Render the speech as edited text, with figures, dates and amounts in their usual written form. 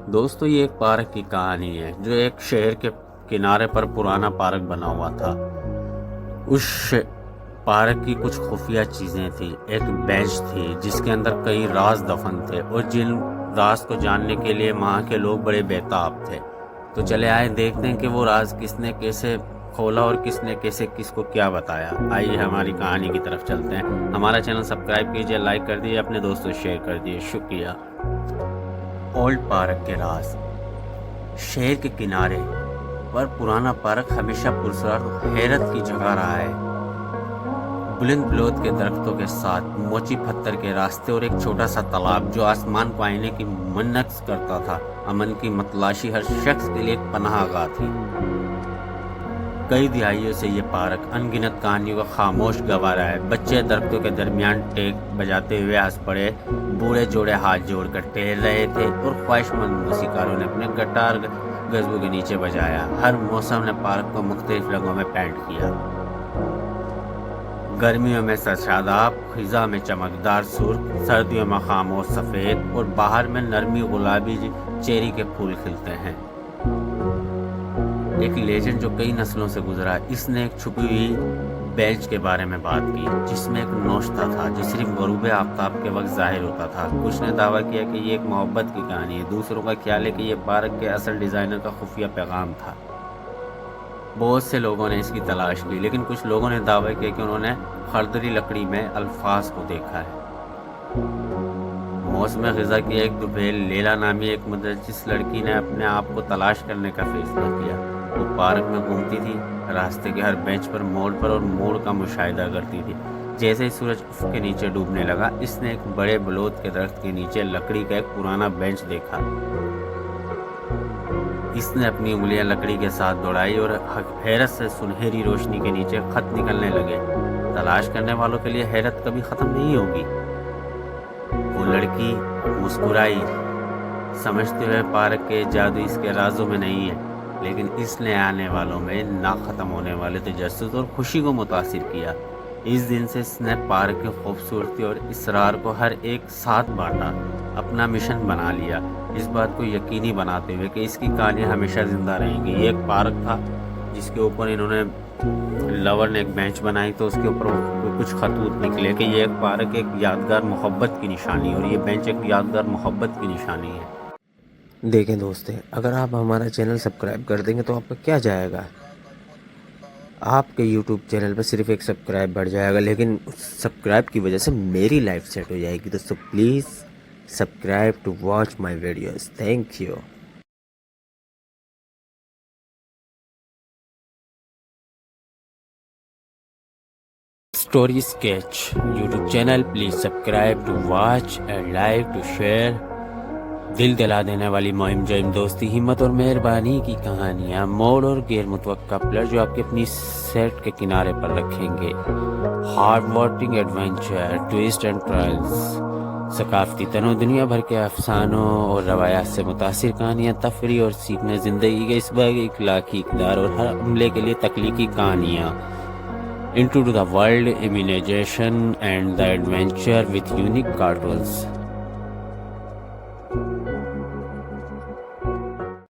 دوستو یہ ایک پارک کی کہانی ہے جو ایک شہر کے کنارے پر پرانا پارک بنا ہوا تھا۔ اس پارک کی کچھ خفیہ چیزیں تھیں۔ ایک بینچ تھی جس کے اندر کئی راز دفن تھے اور جن راز کو جاننے کے لیے وہاں کے لوگ بڑے بےتاب تھے۔ تو چلے آئے دیکھتے ہیں کہ وہ راز کس نے کیسے کھولا اور کس نے کیسے کس کو کیا بتایا۔ آئیے ہماری کہانی کی طرف چلتے ہیں۔ ہمارا چینل سبسکرائب کیجئے، لائک کر دیجئے، اپنے دوستوں سے شیئر کر دیجئے۔ شکریہ۔ اولڈ پارک کے راز۔ شہر کے کنارے پر پرانا پارک ہمیشہ پرسرار حیرت کی جگہ رہا ہے۔ بلند بلوت کے درختوں کے ساتھ موچی پتھر کے راستے اور ایک چھوٹا سا تالاب جو آسمان کو آئینے کی منت کرتا تھا۔ امن کی متلاشی ہر شخص کے لیے ایک پناہ گاہ تھی۔ کئی دہائیوں سے یہ پارک ان گنت کہانیوں کا خاموش گواہ رہا ہے۔ بچے درختوں کے درمیان ٹیک بجاتے ہوئے ہنس پڑے، بوڑھے جوڑے ہاتھ جوڑ کر ٹہل رہے تھے اور خواہش مند موسیقاروں نے اپنے گٹار گزبوں کے نیچے بجایا۔ ہر موسم نے پارک کو مختلف رنگوں میں پینٹ کیا۔ گرمیوں میں سرسبز، خزاں میں چمکدار سرخ، سردیوں میں خاموش سفید اور باہر میں نرمی گلابی چیری کے پھول کھلتے ہیں۔ ایک لیجنڈ جو کئی نسلوں سے گزرا، اس نے ایک چھپی ہوئی بینچ کے بارے میں بات کی جس میں ایک نوشتہ تھا جو صرف غروب آفتاب کے وقت ظاہر ہوتا تھا۔ کچھ نے دعویٰ کیا کہ یہ ایک محبت کی کہانی ہے، دوسروں کا خیال ہے کہ یہ پارک کے اصل ڈیزائنر کا خفیہ پیغام تھا۔ بہت سے لوگوں نے اس کی تلاش کی، لیکن کچھ لوگوں نے دعویٰ کیا کہ انہوں نے خردری لکڑی میں الفاظ کو دیکھا ہے۔ موسم خزاں کی ایک دوپہر لیلا نامی ایک متجسس لڑکی نے اپنے آپ کو تلاش کرنے کا فیصلہ کیا۔ وہ پارک میں گھومتی تھی، راستے کے ہر بینچ پر، موڑ پر اور موڑ کا مشاہدہ کرتی تھی۔ جیسے ہی سورج افق کے نیچے ڈوبنے لگا، اس نے ایک بڑے بلوت کے درخت کے نیچے لکڑی کا ایک پرانا بینچ دیکھا۔ اس نے اپنی انگلیاں لکڑی کے ساتھ دوڑائی اور حیرت سے سنہری روشنی کے نیچے خط نکلنے لگے۔ تلاش کرنے والوں کے لیے حیرت کبھی ختم نہیں ہوگی۔ وہ لڑکی مسکرائی، سمجھتے ہوئے پارک کے جادو اس کے رازوں میں نہیں ہے، لیکن اس نے آنے والوں میں نہ ختم ہونے والے تجسس اور خوشی کو متاثر کیا۔ اس دن سے اس نے پارک کی خوبصورتی اور اسرار کو ہر ایک ساتھ بانٹا، اپنا مشن بنا لیا، اس بات کو یقینی بناتے ہوئے کہ اس کی کہانی ہمیشہ زندہ رہیں گی۔ یہ ایک پارک تھا جس کے اوپر انہوں نے لور نے ایک بینچ بنائی تو اس کے اوپر کچھ خطوط نکلے کہ یہ ایک پارک ایک یادگار محبت کی نشانی اور یہ بینچ ایک یادگار محبت کی نشانی ہے۔ دیکھیں دوستیں، اگر آپ ہمارا چینل سبسکرائب کر دیں گے تو آپ کا کیا جائے گا؟ آپ کے یوٹیوب چینل پہ صرف ایک سبسکرائب بڑھ جائے گا، لیکن سبسکرائب کی وجہ سے میری لائف سیٹ ہو جائے گی۔ تو please subscribe to watch my videos. Thank you. Story sketch YouTube channel, please subscribe to watch and like to share. دل دلا دینے والی مہم جو دوستی، ہمت اور مہربانی کی کہانیاں، موڑ اور غیر متوقع پلٹ جو آپ کے اپنی سیٹ کے کنارے پر رکھیں گے۔ Heart warming adventure, twist and trials, ثقافتی تنوع، دنیا بھر کے افسانوں اور روایات سے متاثر کہانیاں، تفریح اور سیکھنے، زندگی کے اس بڑے اخلاقی اقدار اور ہر عملے کے لیے تخلیقی کہانیاں۔ Into the world, imagination and the adventure with unique cartoons.